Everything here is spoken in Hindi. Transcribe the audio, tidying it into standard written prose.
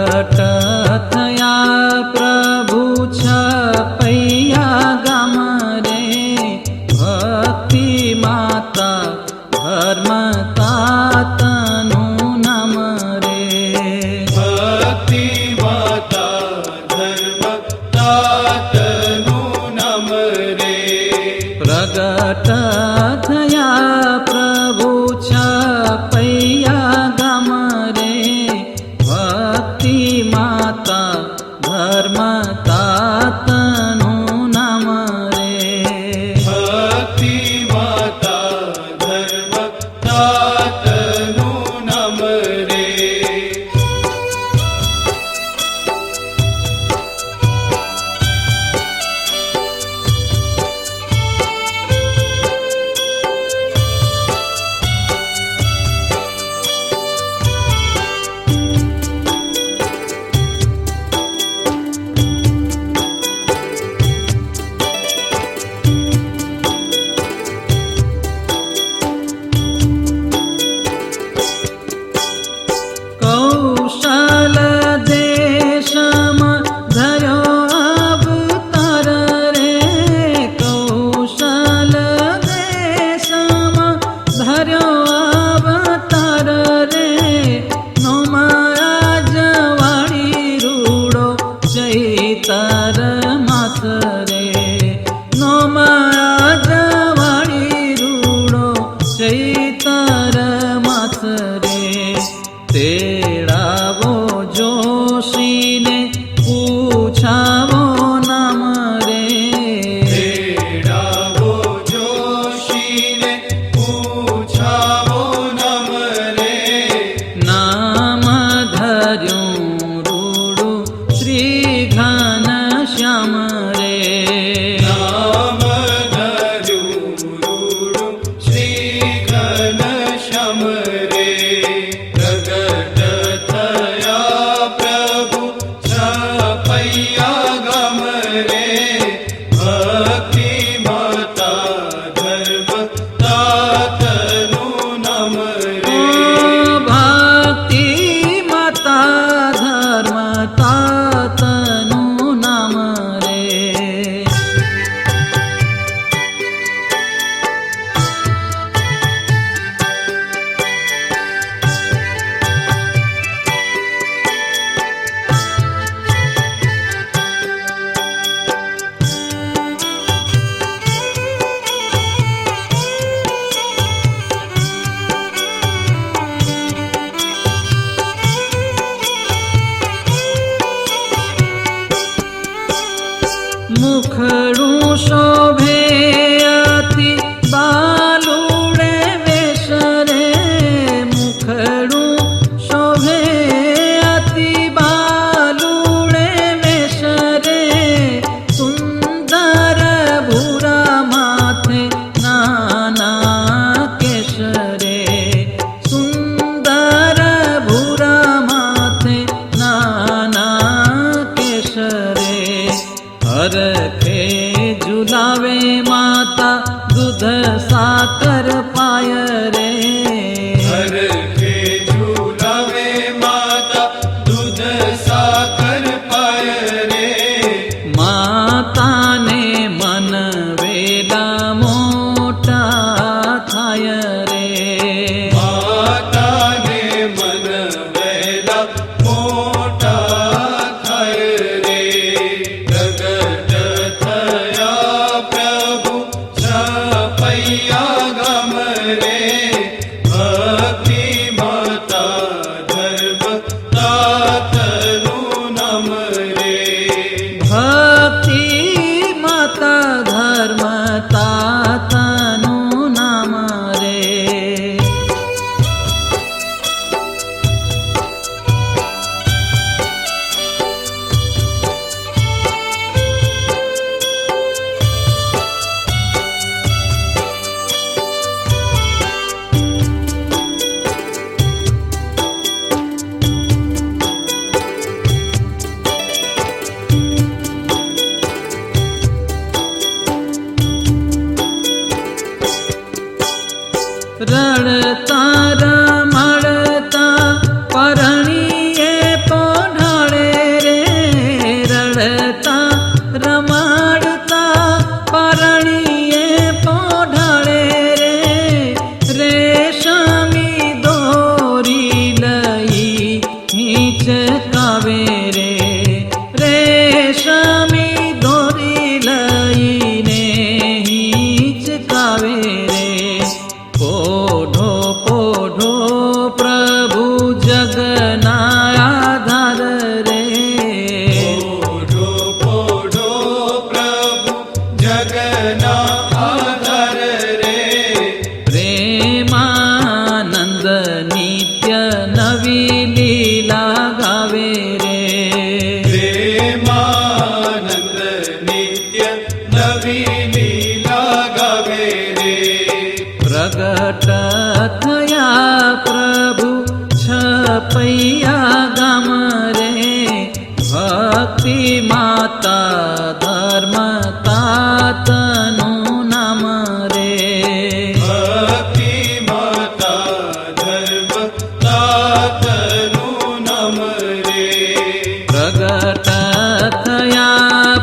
प्रगट थया प्रभु छपैया गाम रे, भक्ति माता धर्म तातनु नाम रे। भक्ति माता धर्म तातनु नाम रे। प्रगट थया प्रभु छपैया गाम रे, भक्ति माता धर्म तातनु नाम रे। भक्ति माता धर्म तातनु नाम रे। कौशल देशमा धर्यो अवतार रे, कौशल देशमा धर्यो अवतार रे। नोमाया जवाड़ी रूड़ो चैतर मास रे, नोमाया जवाड़ी रूड़ो चैतर मास रे। तेड़ावो जोशी ने पूछावो नाम रे, तेड़ावो जोशी ने पूछावो नाम रे। नाम धर्यो रूडू श्री घन श्याम रे। नाम धर्यो रूडू श्री घन श्याम रे। प्रगट थया प्रभु छपैया गाम रे, भक्ति माता धर्म तातनु नाम रे। भक्ति माता धर्म तातनु नाम रे। मुखड़ू शोभे अति बालूड़े वेश रे, मुखड़ू शोभे अति बालूड़े वेश रे। सुंदर भूरा माथे नाना केश रे, सुंदर भूरा माथे नाना केश रे। हर के झूला ગાવે રે રેશમી દોરી લઈને હિંચકાવે રે પોઢો પોઢો પ્રભુ જગના આધાર રે પોઢો પોઢો પ્રભુ જગના આધાર રે પ્રેમાનંદ નિત્ય નવી લીલા ગાવે રે પ્રેમાનંદ નિત્ય નવી લીલા ગાવે રે પ્રગટ થયા પ્રભુ છપૈયા ગામ રે ભક્તિ માતા ધર્મ તાતનું નામ રે ભક્તિ માતા ધર્મ તાતનું નામ રે પ્રગટ થયા